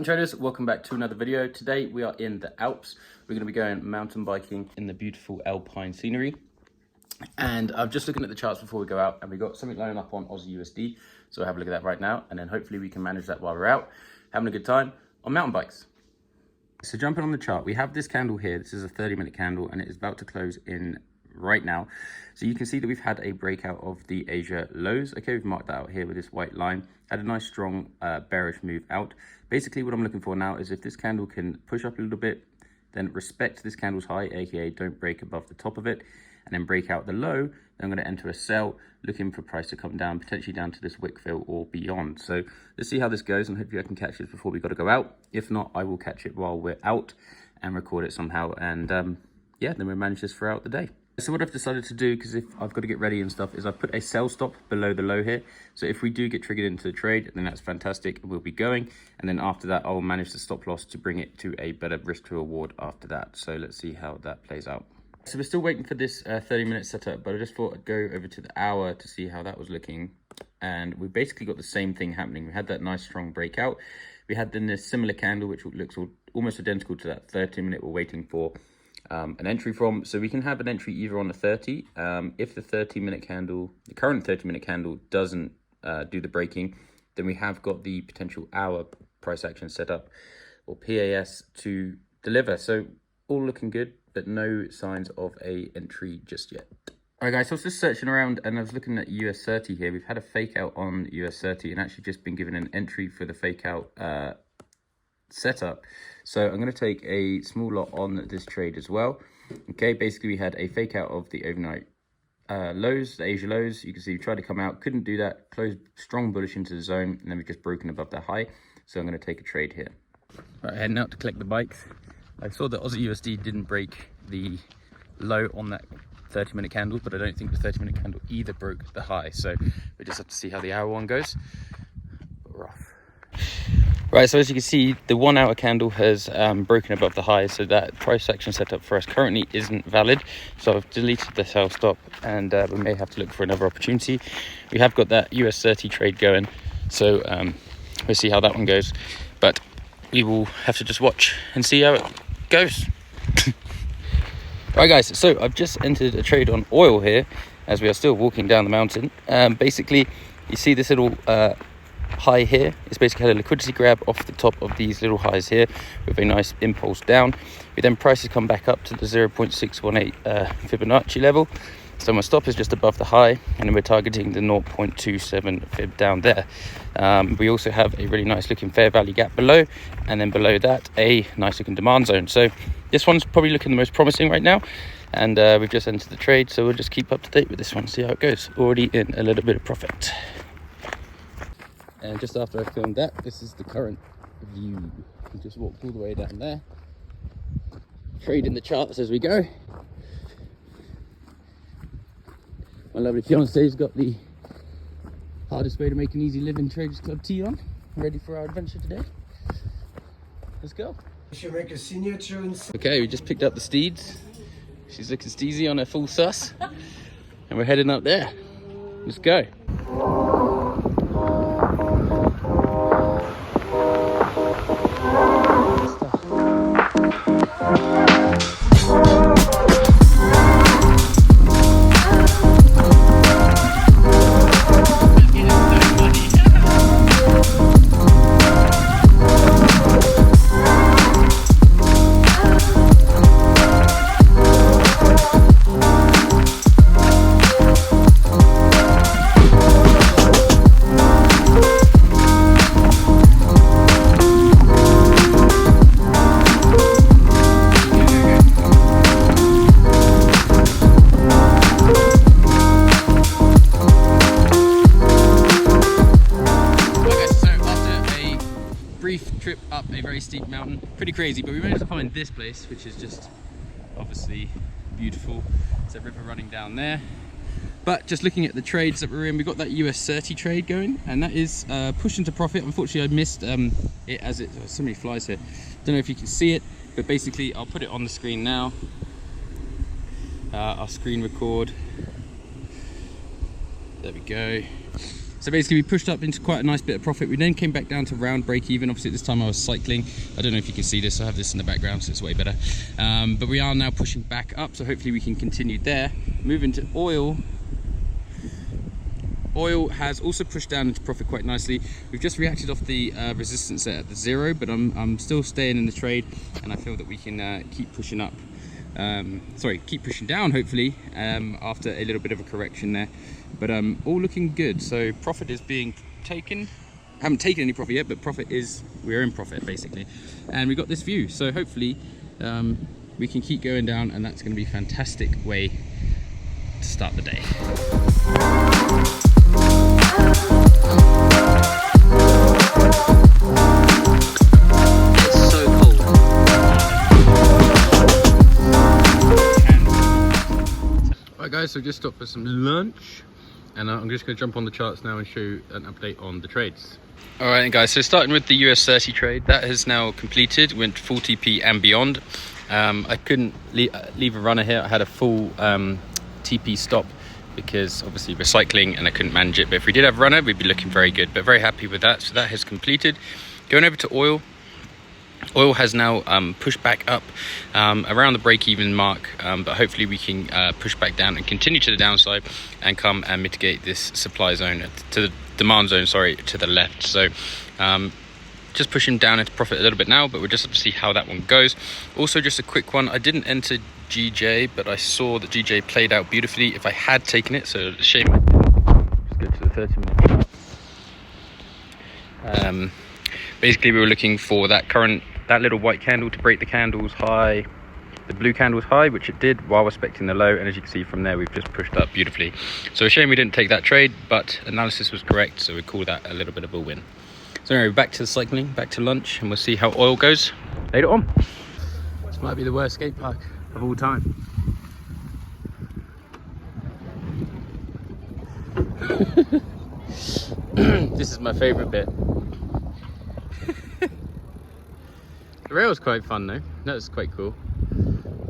traders, welcome back to another video. Today we are in the Alps. We're going to be going mountain biking in the beautiful alpine scenery. And I'm just looking at the charts before we go out, and we got something lining up on Aussie USD. So we'll have a look at that right now, and then hopefully we can manage that while we're out, having a good time on mountain bikes. So jumping on the chart, we have this candle here. This is a 30-minute candle, and it is about to close in right now. So you can see that we've had a breakout of the Asia lows. Okay, we've marked that out here with this white line. Had a nice strong bearish move out. Basically what I'm looking for now is if this candle can push up a little bit, then respect this candle's high, aka don't break above the top of it, and then break out the low. Then I'm going to enter a sell, looking for price to come down, potentially down to this wick fill or beyond. So let's see how this goes, and hopefully I can catch this before we got to go out. If not, I will catch it while we're out and record it somehow, and yeah, then we'll manage this throughout the day. So what I've decided to do, because if I've got to get ready and stuff, is I've put a sell stop below the low here. So if we do get triggered into the trade, then that's fantastic. We'll be going. And then after that, I'll manage the stop loss to bring it to a better risk to reward after that. So let's see how that plays out. So we're still waiting for this 30-minute setup, but I just thought I'd go over to the hour to see how that was looking. And we basically got the same thing happening. We had that nice strong breakout. We had then this similar candle, which looks almost identical to that 30-minute we're waiting for an entry from. So we can have an entry either on the 30 if the 30-minute candle, the current 30-minute candle doesn't do the breaking, then we have got the potential hour price action set up, or PAS, to deliver. So all looking good, but no signs of a entry just yet. All right, guys, so I was just searching around and I was looking at US 30 here. We've had a fake out on US 30 and actually just been given an entry for the fake out setup. So I'm going to take a small lot on this trade as well. Okay, basically we had a fake out of the overnight lows, the Asia lows. You can see we tried to come out, couldn't do that, closed strong bullish into the zone, and then we've just broken above the high. So I'm going to take a trade here. All right, heading out to collect the bikes. I saw that Aussie USD didn't break the low on that 30-minute candle, but I don't think the 30-minute candle either broke the high. So we just have to see how the hour one goes. But we're off. Right, so as you can see, the 1 hour candle has broken above the high, so that price action setup for us currently isn't valid. So I've deleted the sell stop, and we may have to look for another opportunity. We have got that US 30 trade going, so we'll see how that one goes. But we will have to just watch and see how it goes. Right, guys, so I've just entered a trade on oil here, as we are still walking down the mountain. Basically, you see this little high here. It's basically had a liquidity grab off the top of these little highs here with a nice impulse down. We then prices come back up to the 0.618 Fibonacci level. So my stop is just above the high, and then we're targeting the 0.27 fib down there. We also have a really nice looking fair value gap below, and then below that a nice looking demand zone. So this one's probably looking the most promising right now, and we've just entered the trade, so we'll just keep up to date with this one, see how it goes. Already in a little bit of profit. And just after I filmed that, this is the current view. We just walked all the way down there, trading the charts as we go. My lovely fiance's got the hardest way to make an easy living Traders Club tee on, ready for our adventure today. Let's go. Should make a signature. Okay, we just picked up the steeds. She's looking steezy on her full sus, and we're heading up there. Let's go. Trip up a very steep mountain, pretty crazy, but we managed to find this place, which is just obviously beautiful. There's a river running down there. But just looking at the trades that we're in, we got that US 30 trade going, and that is pushing to profit. Unfortunately, I missed it as it. So many flies here. Don't know if you can see it, but basically, I'll put it on the screen now. I'll screen record. There we go. So basically we pushed up into quite a nice bit of profit. We then came back down to round break even. Obviously at this time I was cycling. I don't know if you can see this. I have this in the background, so it's way better. But we are now pushing back up, so hopefully we can continue there. Moving to oil. Oil has also pushed down into profit quite nicely. We've just reacted off the resistance at the 0, but I'm still staying in the trade, and I feel that we can keep pushing up. Keep pushing down hopefully after a little bit of a correction there, but all looking good. So profit is being taken. I haven't taken any profit yet, but we're in profit basically, and we got this view. So hopefully we can keep going down, and that's going to be a fantastic way to start the day. Guys, so just stopped for some lunch, and I'm just going to jump on the charts now and show you an update on the trades. Alright guys, so starting with the US 30 trade, that has now completed, went full TP and beyond. I couldn't leave a runner here. I had a full TP stop because obviously recycling, and I couldn't manage it, but if we did have a runner we'd be looking very good, but very happy with that. So that has completed. Going over to oil. Oil has now pushed back up around the break-even mark, but hopefully we can push back down and continue to the downside and come and mitigate this supply zone to the demand zone, to the left. So just pushing down into profit a little bit now, but we'll just have to see how that one goes. Also, just a quick one, I didn't enter GJ, but I saw that GJ played out beautifully if I had taken it, so a shame I didn't. Just go to the 30-minute chart. Basically we were looking for that little white candle to break the candles high, the blue candles high, which it did while respecting the low, and as you can see from there we've just pushed up beautifully. So a shame we didn't take that trade, but analysis was correct, so we call that a little bit of a win. So anyway, back to the cycling, back to lunch, and we'll see how oil goes later on. This might be the worst skate park of all time. This is my favorite bit. The rail's quite fun though, that's quite cool.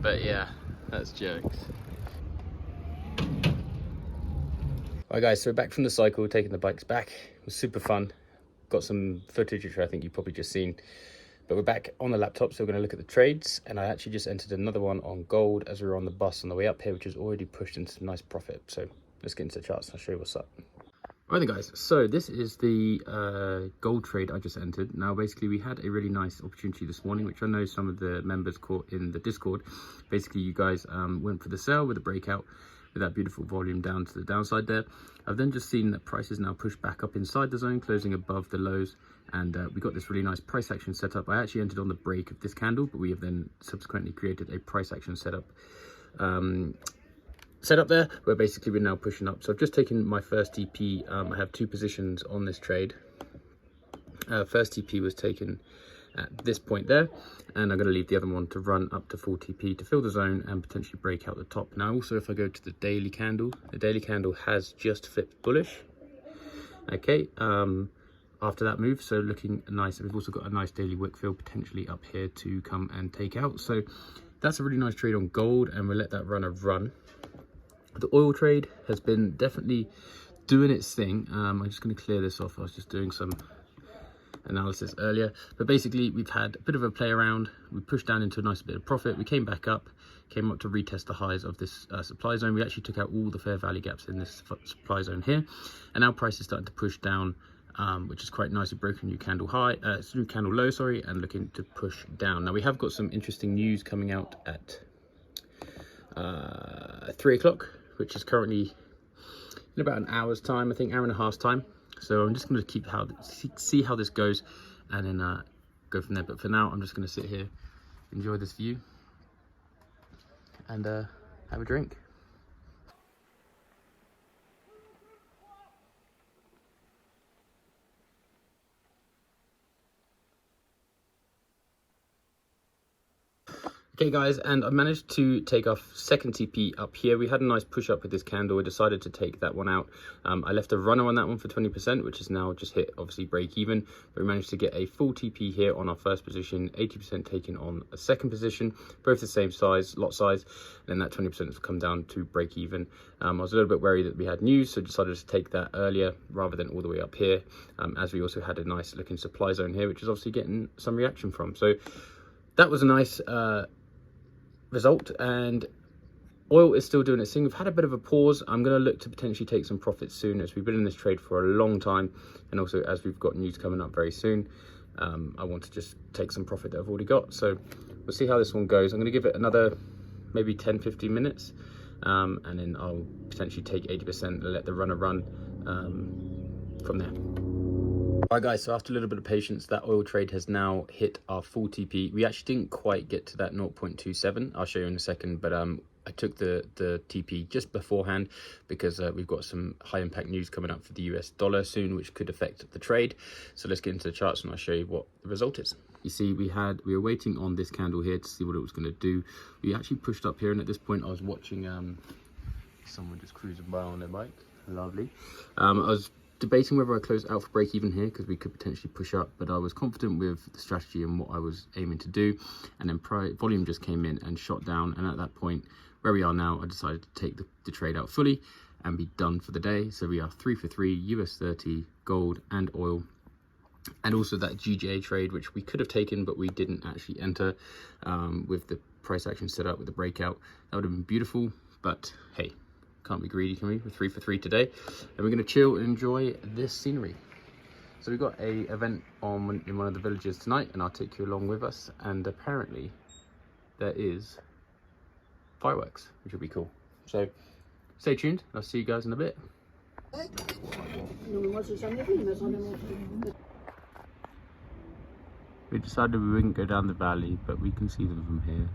But yeah, that's jokes. Alright guys, so we're back from the cycle, taking the bikes back. It was super fun. Got some footage which I think you've probably just seen. But we're back on the laptop, so we're going to look at the trades. And I actually just entered another one on gold as we were on the bus on the way up here, which has already pushed into some nice profit. So let's get into the charts and I'll show you what's up. Right then guys, so this is the gold trade I just entered. Now basically we had a really nice opportunity this morning, which I know some of the members caught in the Discord. Basically you guys went for the sell with a breakout with that beautiful volume down to the downside there. I've then just seen that prices now push back up inside the zone, closing above the lows, and we got this really nice price action setup. I actually entered on the break of this candle, but we have then subsequently created a price action setup there where basically we're now pushing up. So I've just taken my first TP. I have two positions on this trade. First TP was taken at this point there, and I'm going to leave the other one to run up to full TP to fill the zone and potentially break out the top. Now also, if I go to the daily candle has just flipped bullish. Okay, after that move, so looking nice. We've also got a nice daily wick fill potentially up here to come and take out. So that's a really nice trade on gold, and we'll let that runner run. The oil trade has been definitely doing its thing. I'm just going to clear this off. I was just doing some analysis earlier, but basically we've had a bit of a play around. We pushed down into a nice bit of profit. We came back up, came up to retest the highs of this supply zone. We actually took out all the fair value gaps in this supply zone here, and now price is starting to push down, which is quite nice. We've broken a new candle high, new candle low, sorry, and looking to push down. Now we have got some interesting news coming out at 3 o'clock, which is currently in about an hour's time, I think, hour and a half's time. So I'm just going to see how this goes, and then go from there. But for now, I'm just going to sit here, enjoy this view, and have a drink. Okay guys, and I managed to take our second TP up here. We had a nice push up with this candle. I decided to take that one out. I left a runner on that one for 20%, which is now just hit obviously break even. But we managed to get a full TP here on our first position, 80% taken on a second position, both the same size, lot size, and then that 20% has come down to break even. I was a little bit worried that we had news, so decided to take that earlier rather than all the way up here, as we also had a nice looking supply zone here, which is obviously getting some reaction from. So that was a nice result, and oil is still doing its thing. We've had a bit of a pause. I'm going to look to potentially take some profits soon, as we've been in this trade for a long time, and also as we've got news coming up very soon. I want to just take some profit that I've already got, so we'll see how this one goes. I'm going to give it another maybe 10-15 minutes, and then I'll potentially take 80% and let the runner run from there. All right guys, so after a little bit of patience, that oil trade has now hit our full TP. We actually didn't quite get to that 0.27. I'll show you in a second, but I took the TP just beforehand because we've got some high impact news coming up for the US dollar soon, which could affect the trade. So let's get into the charts and I'll show you what the result is. You see, we were waiting on this candle here to see what it was going to do. We actually pushed up here, and at this point I was watching someone just cruising by on their bike. Lovely. I was debating whether I closed out for break even here because we could potentially push up, but I was confident with the strategy and what I was aiming to do, and then volume just came in and shot down, and at that point where we are now, I decided to take the trade out fully and be done for the day. So we are 3 for 3 US 30 gold and oil, and also that GJA trade, which we could have taken but we didn't actually enter with the price action set up with the breakout. That would have been beautiful, but hey, can't be greedy, can we? We're 3 for 3 today, and we're going to chill and enjoy this scenery. So we've got a event in one of the villages tonight, and I'll take you along with us, and apparently there is fireworks, which will be cool. So stay tuned, I'll see you guys in a bit. We decided we wouldn't go down the valley, but we can see them from here.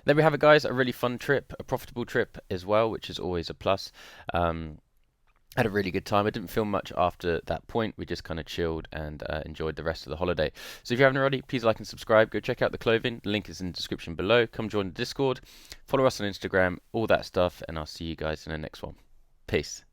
There we have it guys, a really fun trip, a profitable trip as well, which is always a plus. Had a really good time. I didn't film much after that point. We just kind of chilled and enjoyed the rest of the holiday. So if you haven't already, please like and subscribe. Go check out the clothing. The link is in the description below. Come join the Discord. Follow us on Instagram, all that stuff, and I'll see you guys in the next one. Peace.